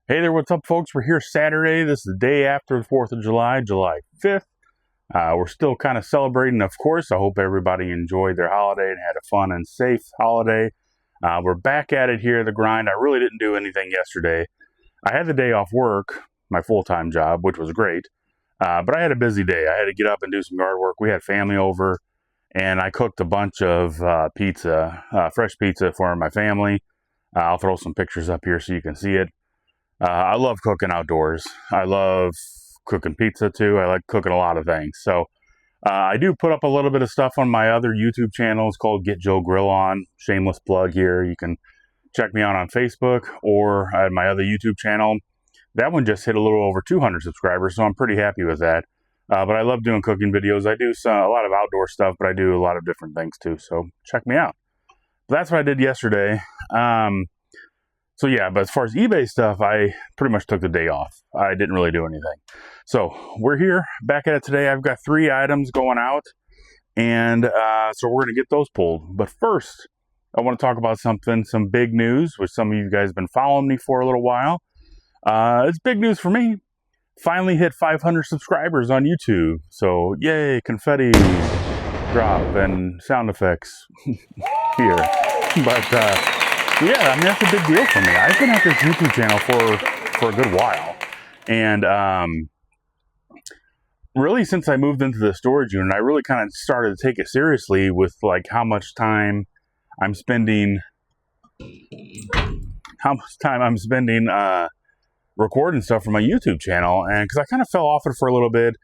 Hey there, what's up, folks? We're here Saturday. This is the day after the 4th of July, July 5th. We're still kind of celebrating, of course. I hope everybody enjoyed their holiday and had a fun and safe holiday. We're back at it here, the grind. I really didn't do anything yesterday. I had the day off work, my full-time job, which was great. But I had a busy day. I had to get up and do some yard work. We had family over, and I cooked a bunch of pizza, fresh pizza for my family. I'll throw some pictures up here so you can see it. I love cooking outdoors. I love cooking pizza too. I like cooking a lot of things. So I do put up a little bit of stuff on my other YouTube channel. It's called Get Joe Grill On. Shameless plug here. You can check me out on Facebook or at my other YouTube channel. That one just hit a little over 200 subscribers, so I'm pretty happy with that. But I love doing cooking videos. I do a lot of outdoor stuff, but I do a lot of different things too. So check me out. But that's what I did yesterday. So yeah, but as far as eBay stuff, I pretty much took the day off. I didn't really do anything. So we're here, back at it today. I've got 3 items going out, and so we're going to get those pulled. But first, I want to talk about some big news, which some of you guys have been following me for a little while. It's big news for me. Finally hit 500 subscribers on YouTube. So yay, confetti drop and sound effects here. But yeah, I mean, that's a big deal for me. I've been at this YouTube channel for a good while. And really, since I moved into the storage unit, I really kind of started to take it seriously with like how much time I'm spending recording stuff for my YouTube channel. And because I kind of fell off it for a little bit,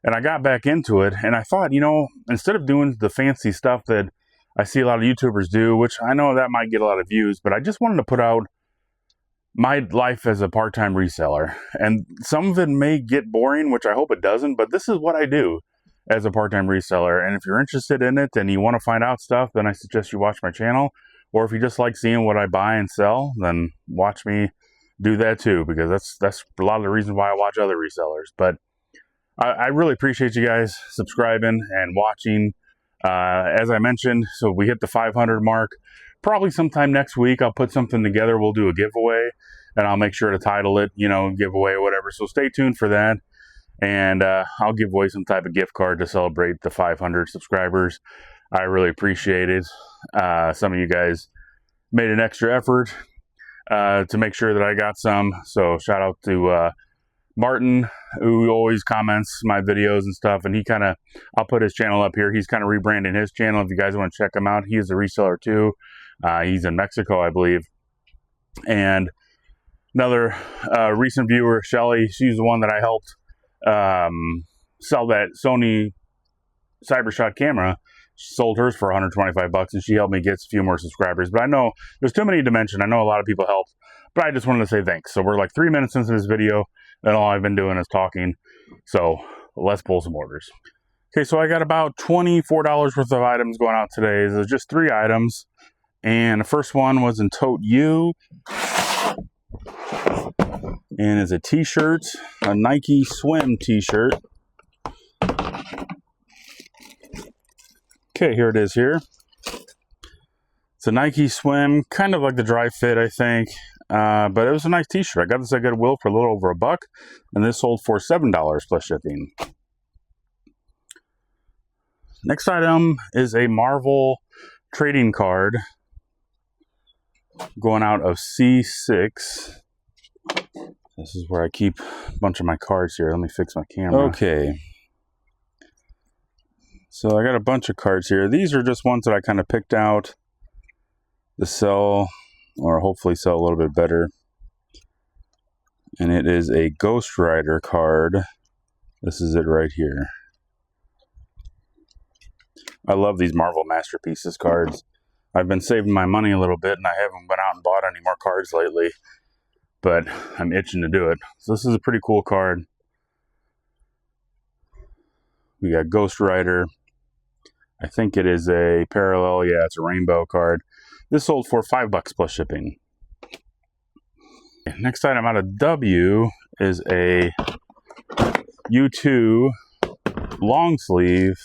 and I got back into it, and I thought, you know, instead of doing the fancy stuff that I see a lot of YouTubers do, which I know that might get a lot of views, but I just wanted to put out my life as a part-time reseller. And some of it may get boring, which I hope it doesn't, but this is what I do as a part-time reseller. And if you're interested in it and you want to find out stuff, then I suggest you watch my channel. Or if you just like seeing what I buy and sell, then watch me do that too, because that's a lot of the reasons why I watch other resellers. But I really appreciate you guys subscribing and watching. As I mentioned, so we hit the 500 mark. Probably sometime next week, I'll put something together. We'll do a giveaway, and I'll make sure to title it, you know, giveaway or whatever. So stay tuned for that. And I'll give away some type of gift card to celebrate the 500 subscribers. I really appreciate it. Some of you guys made an extra effort to make sure that I got some. So shout out to Martin, who always comments my videos and stuff, and I'll put his channel up here. He's kind of rebranding his channel. If you guys want to check him out, he is a reseller too. He's in Mexico, I believe. And another recent viewer, Shelly, she's the one that I helped sell that Sony CyberShot camera. She sold hers for 125 bucks, and she helped me get a few more subscribers. But I know there's too many to mention. I know a lot of people helped, but I just wanted to say thanks. So we're like 3 minutes into this video, and all I've been doing is talking. So let's pull some orders. Okay, so I got about $24 worth of items going out today. There's just 3 items. And the first one was in Tote U. And it's a t-shirt, a Nike swim t-shirt. Okay, here it is here. It's a Nike swim, kind of like the dry fit, I think. But it was a nice t-shirt. I got this at Goodwill for a little over $1, and this sold for $7 plus shipping. Next item is a Marvel trading card going out of C6. This is where I keep a bunch of my cards here. Let me fix my camera. Okay. So I got a bunch of cards here. These are just ones that I kind of picked out to sell, or hopefully sell a little bit better. And it is a Ghost Rider card. This is it right here. I love these Marvel Masterpieces cards. I've been saving my money a little bit, and I haven't been out and bought any more cards lately, but I'm itching to do it. So this is a pretty cool card. We got Ghost Rider. I think it is a parallel. Yeah, it's a rainbow card. This sold for $5 plus shipping. Next item out of W is a U2 long sleeve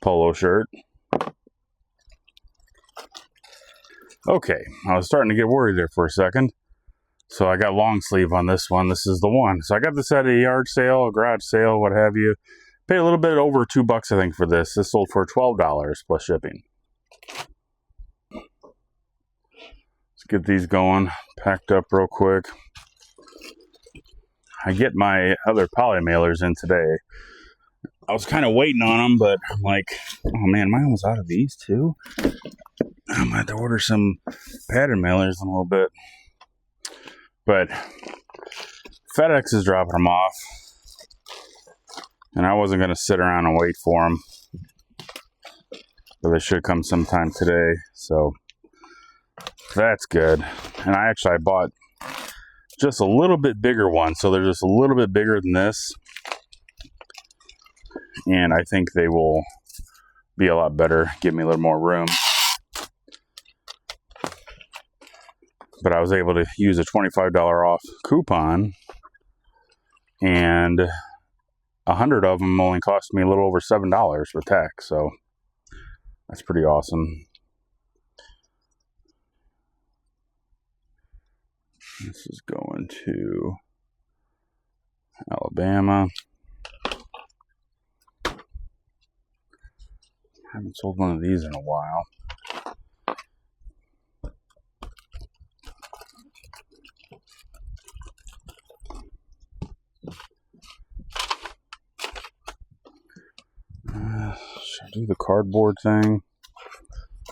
polo shirt. Okay, I was starting to get worried there for a second. So I got long sleeve on this one. This is the one. So I got this at a yard sale, a garage sale, what have you. Paid a little bit over $2, I think, for this. This sold for $12 plus shipping. Let's get these going, packed up real quick. I get my other poly mailers in today. I was kind of waiting on them, but I'm like, oh man, am I almost out of these too? I'm going to have to order some pattern mailers in a little bit. But FedEx is dropping them off. And I wasn't going to sit around and wait for them. But they should come sometime today. So that's good. And I bought just a little bit bigger one. So they're just a little bit bigger than this. And I think they will be a lot better. Give me a little more room. But I was able to use a $25 off coupon, and 100 of them only cost me a little over $7 for tax, so that's pretty awesome. This is going to Alabama. I haven't sold one of these in a while. Should I do the cardboard thing?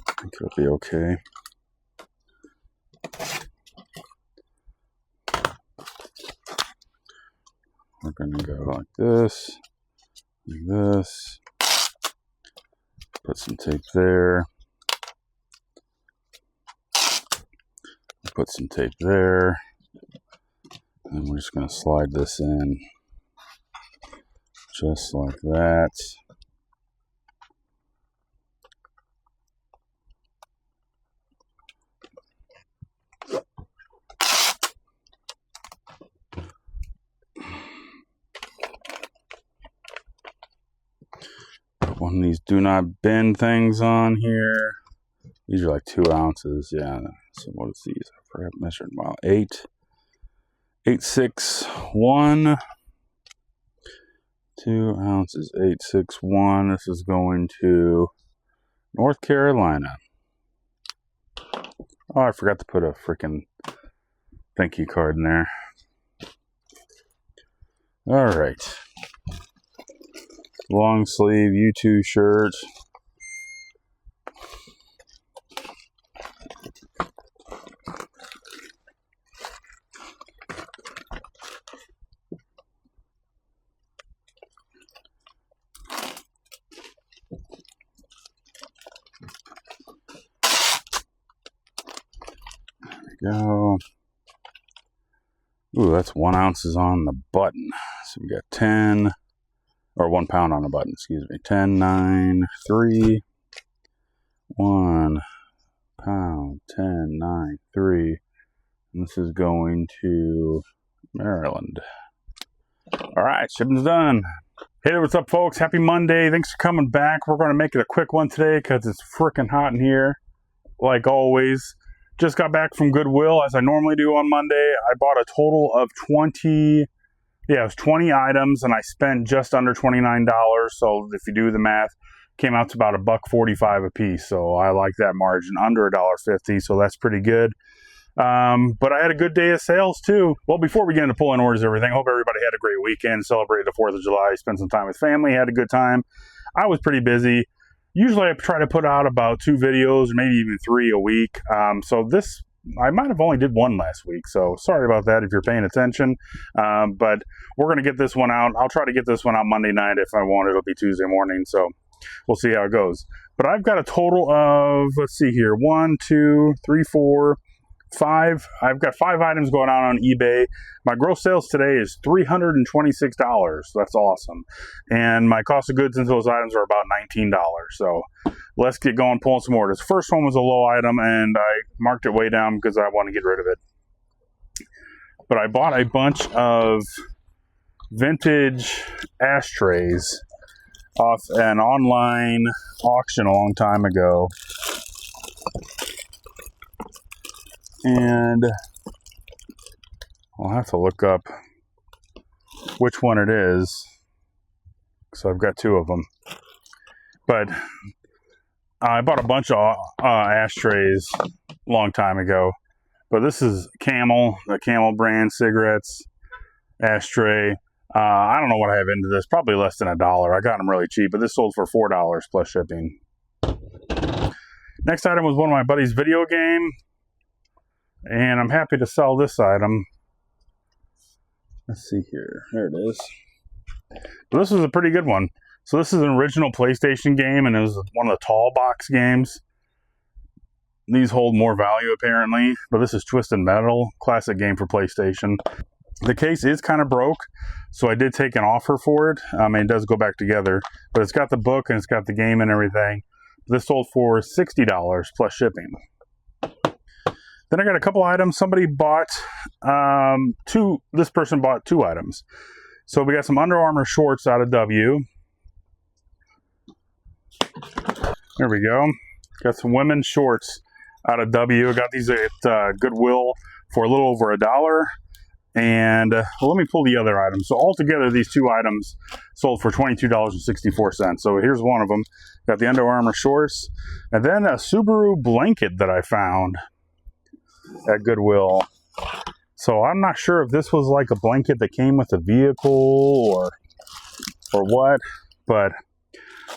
I think it'll be okay. We're gonna go like this, put some tape there, put some tape there, and we're just gonna slide this in just like that. One of these do not bend things on here. These are like 2 ounces. Yeah. So what is these? I forgot measured them out. 861. 2 ounces. 861. This is going to North Carolina. Oh, I forgot to put a freaking thank you card in there. All right. Long sleeve U2 shirt. There we go. Ooh, that's 1 ounce on the button. So we got 10. Or 1 pound on the button, excuse me. 10, 9, 3. 1 pound, 10, 9, 3. And this is going to Maryland. All right, shipping's done. Hey there, what's up, folks? Happy Monday. Thanks for coming back. We're going to make it a quick one today because it's freaking hot in here, like always. Just got back from Goodwill, as I normally do on Monday. I bought a total of 20 items, and I spent just under $29. So if you do the math, came out to about $1.45 a piece. So I like that margin, under $1.50. So that's pretty good. But I had a good day of sales too. Well, before we get into pulling orders and everything, I hope everybody had a great weekend, celebrated the 4th of July, spent some time with family, had a good time. I was pretty busy. Usually I try to put out about 2 videos, or maybe even 3 a week. So this, I might have only did 1 last week, so sorry about that if you're paying attention. But we're going to get this one out. I'll try to get this one out Monday night. If I want, it'll be Tuesday morning, so we'll see how it goes. But I've got a total of, let's see here, 1, 2, 3, 4, 5. I've got 5 items going out on eBay. My gross sales today is $326. That's awesome. And my cost of goods into those items are about $19. So let's get going, pulling some orders. First one was a low item, and I marked it way down because I want to get rid of it. But I bought a bunch of vintage ashtrays off an online auction a long time ago. And I'll have to look up which one it is. So I've got two of them. But I bought a bunch of ashtrays a long time ago. But this is Camel, the Camel brand cigarettes ashtray. I don't know what I have into this. Probably less than $1. I got them really cheap, but this sold for $4 plus shipping. Next item was one of my buddy's video game. And I'm happy to sell this item. Let's see here. There it is. But this was a pretty good one. So this is an original PlayStation game, and it was one of the tall box games. These hold more value, apparently. But this is Twisted Metal. Classic game for PlayStation. The case is kind of broke, so I did take an offer for it. It does go back together. But it's got the book, and it's got the game and everything. This sold for $60 plus shipping. Then I got a couple items. Somebody bought this person bought 2 items. So we got some Under Armour shorts out of W. There we go. Got some women's shorts out of W. I got these at Goodwill for a little over $1. And let me pull the other items. So altogether, these 2 items sold for $22.64. So here's one of them. Got the Under Armour shorts. And then a Subaru blanket that I found at Goodwill. So I'm not sure if this was like a blanket that came with the vehicle or what, but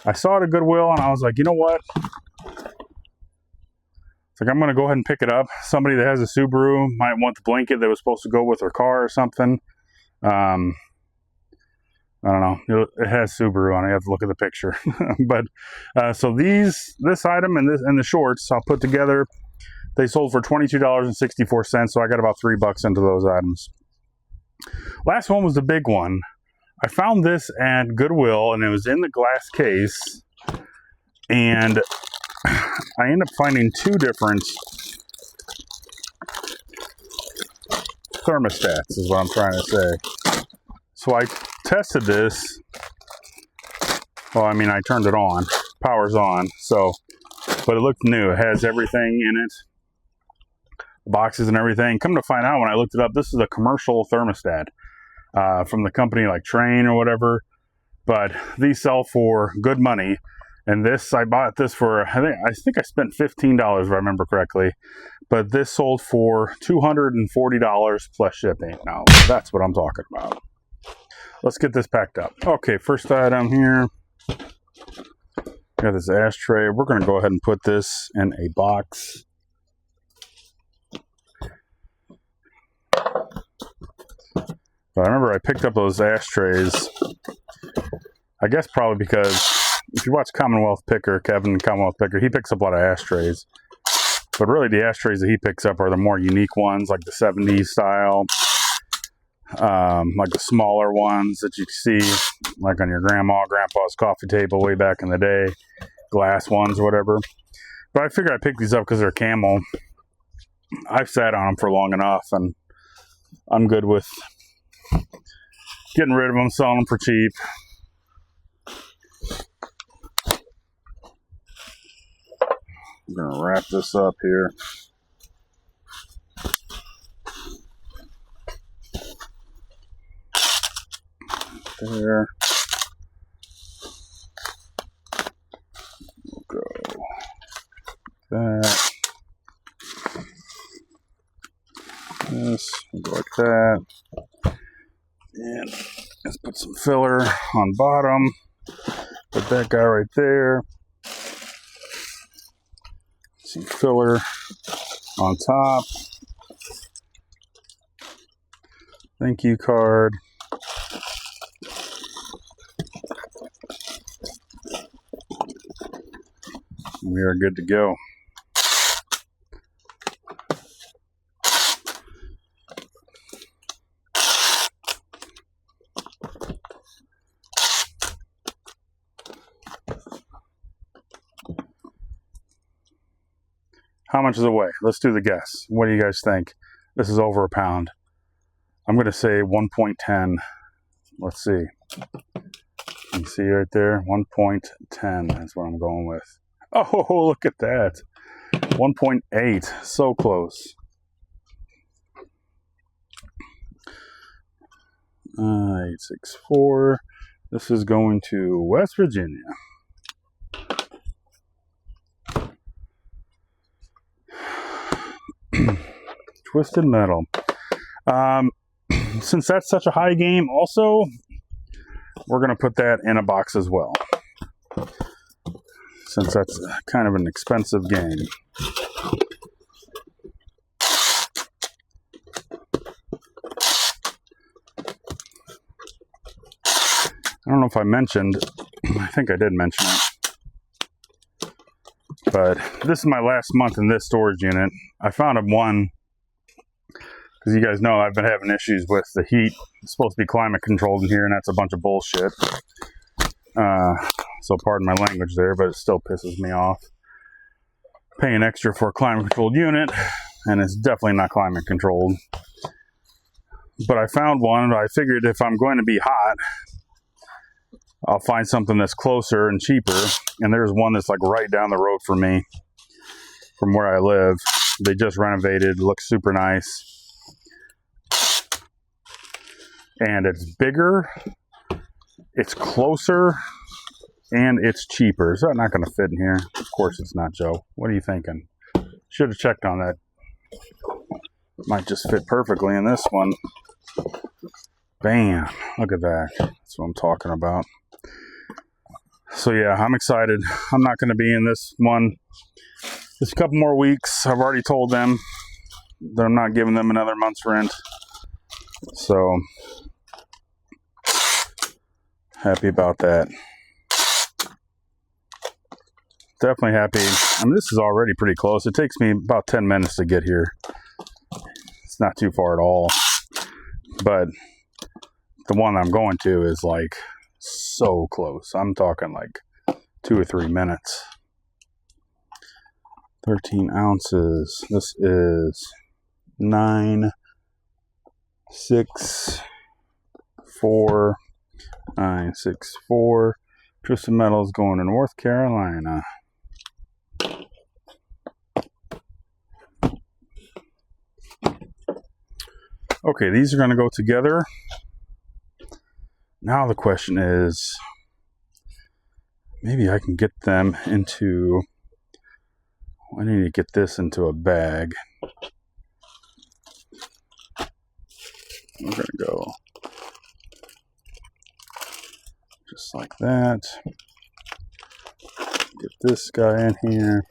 I saw it at Goodwill and I was like, you know what? It's like, I'm going to go ahead and pick it up. Somebody that has a Subaru might want the blanket that was supposed to go with their car or something. I don't know. It has Subaru on it. You have to look at the picture. But so this item and the shorts I'll put together. They sold for $22.64, so I got about $3 into those items. Last one was the big one. I found this at Goodwill, and it was in the glass case. And I ended up finding 2 different thermostats, is what I'm trying to say. So I tested this. Well, I mean, I turned it on. Power's on. But it looked new. It has everything in it. Boxes and everything. Come to find out, when I looked it up, this is a commercial thermostat from the company like Train or whatever. But these sell for good money. And this, I bought this for, I think I spent $15 if I remember correctly. But this sold for $240 plus shipping. Now, that's what I'm talking about. Let's get this packed up. Okay, first item here. Got this ashtray. We're going to go ahead and put this in a box. But I remember I picked up those ashtrays, I guess probably because if you watch Commonwealth Picker, Kevin Commonwealth Picker, he picks up a lot of ashtrays. But really the ashtrays that he picks up are the more unique ones, like the 70s style, like the smaller ones that you see like on your grandpa's coffee table way back in the day, glass ones or whatever. But I figured I'd pick these up because they're Camel. I've sat on them for long enough, and I'm good with getting rid of them, selling them for cheap. I'm going to wrap this up here. There. We'll go that. This, we'll go like that. And let's put some filler on bottom. Put that guy right there. Some filler on top. Thank you card. We are good to go. How much does it weigh? Let's do the guess. What do you guys think? This is over a pound. I'm going to say 1.10. Let's see. You see right there? 1.10 is what I'm going with. Oh, look at that. 1.8. So close. 864. This is going to West Virginia. Twisted Metal. Since that's such a high game, also, we're going to put that in a box as well. Since that's kind of an expensive game. I don't know if I mentioned, I think I did mention it, but this is my last month in this storage unit. I found one, because you guys know I've been having issues with the heat. It's supposed to be climate controlled in here, and that's a bunch of bullshit. So pardon my language there, but it still pisses me off. Paying extra for a climate controlled unit, and it's definitely not climate controlled. But I found one, I figured if I'm going to be hot, I'll find something that's closer and cheaper. And there's one that's like right down the road from me, from where I live. They just renovated, looks super nice. And it's bigger, it's closer, and it's cheaper. Is that not going to fit in here? Of course it's not, Joe. What are you thinking? Should have checked on that. Might just fit perfectly in this one. Bam. Look at that. That's what I'm talking about. So yeah, I'm excited. I'm not going to be in this one. Just a couple more weeks. I've already told them that I'm not giving them another month's rent. So, happy about that. Definitely happy. I mean, this is already pretty close. It takes me about 10 minutes to get here. It's not too far at all. But the one I'm going to is like so close. I'm talking like 2 or 3 minutes. 13 ounces. This is 964. 964. Twisted Metal is going to North Carolina. Okay, these are going to go together. Now the question is, maybe I can get them into, I need to get this into a bag. We're going to go just like that. Get this guy in here.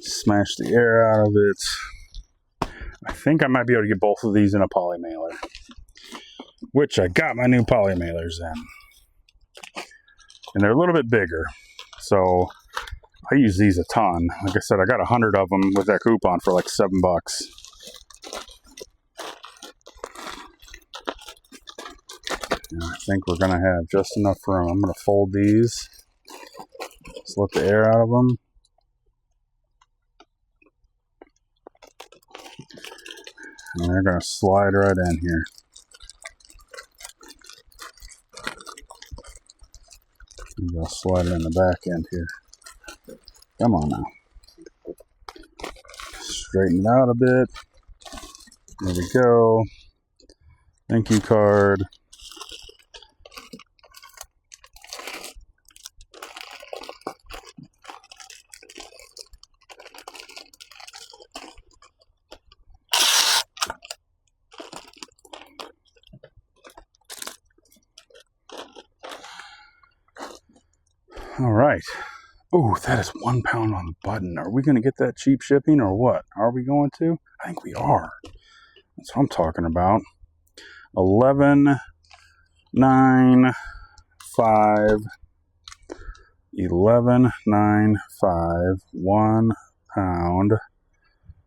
Smash the air out of it. I think I might be able to get both of these in a poly mailer, which I got my new poly mailers in. And they're a little bit bigger, so I use these a ton. Like I said, I got 100 of them with that coupon for like $7. And I think we're going to have just enough room. I'm going to fold these. Just let the air out of them. And they're going to slide right in here. Maybe I'll slide it in the back end here. Come on now. Straighten it out a bit. There we go. Thank you card. All right. Oh, that is £1 on the button. Are we going to get that cheap shipping or what? Are we going to? I think we are. That's what I'm talking about. 11.95. 11.95. £1.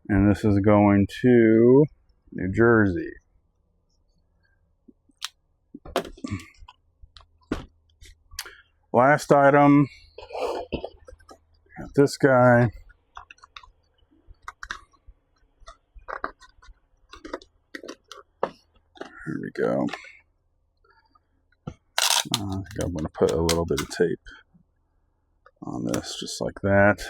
And this is going to New Jersey. Last item, got this guy. Here we go. I think I'm going to put a little bit of tape on this, just like that.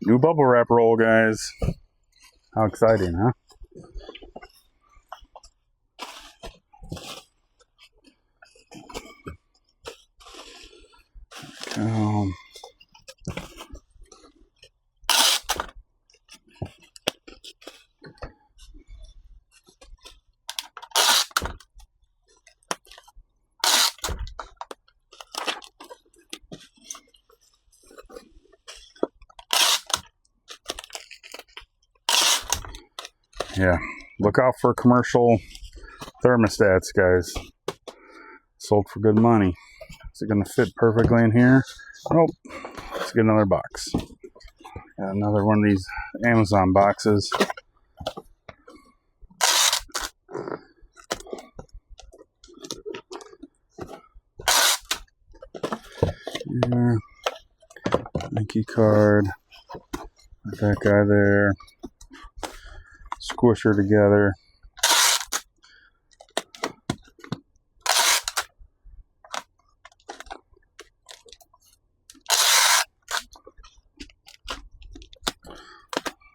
New bubble wrap roll, guys. How exciting, huh? Yeah, look out for commercial thermostats, guys. Sold for good money. Is it going to fit perfectly in here? Nope. Let's get another box. Got another one of these Amazon boxes. Here. Thank you card. Put that guy there. Squish her together.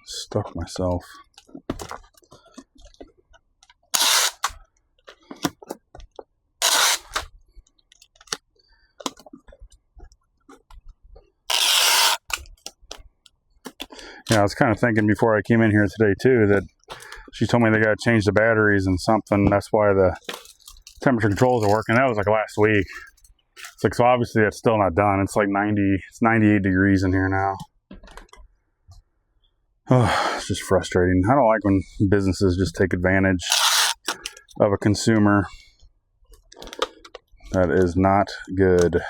Stuck myself. Yeah, I was kind of thinking before I came in here today too that she told me they got to change the batteries and something. That's why the temperature controls are working. That was like last week. It's like, so obviously it's still not done. It's like 98 degrees in here now. Oh, it's just frustrating. I don't like when businesses just take advantage of a consumer. That is not good.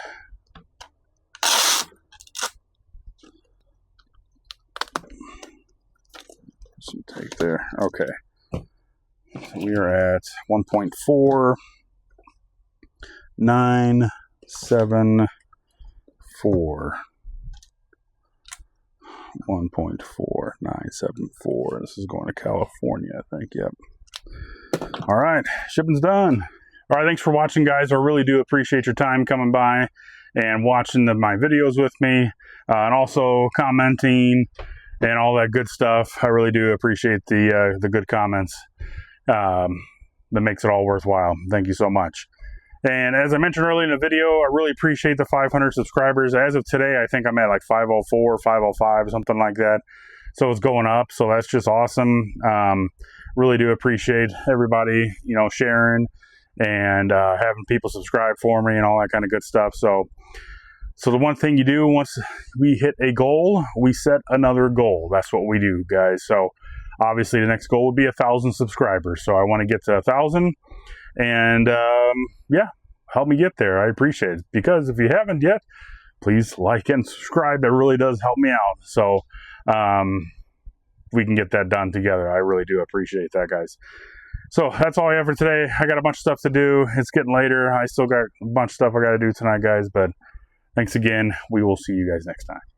Some tape there. Okay. So we are at 1.4974. 1.4974. This is going to California, I think. Yep. All right. Shipping's done. All right. Thanks for watching, guys. I really do appreciate your time coming by and watching my videos with me, and also commenting and all that good stuff. I really do appreciate the good comments. That makes it all worthwhile. Thank you so much. And as I mentioned earlier in the video, I really appreciate the 500 subscribers. As of today, I think I'm at like 504, 505, something like that. So it's going up. So that's just awesome. Really do appreciate everybody, you know, sharing and having people subscribe for me and all that kind of good stuff. So the one thing you do once we hit a goal, we set another goal. That's what we do, guys. So obviously the next goal would be 1,000 subscribers. So I want to get to 1,000. And yeah, help me get there. I appreciate it. Because if you haven't yet, please like and subscribe. That really does help me out. So we can get that done together. I really do appreciate that, guys. So that's all I have for today. I got a bunch of stuff to do. It's getting later. I still got a bunch of stuff I got to do tonight, guys. But thanks again. We will see you guys next time.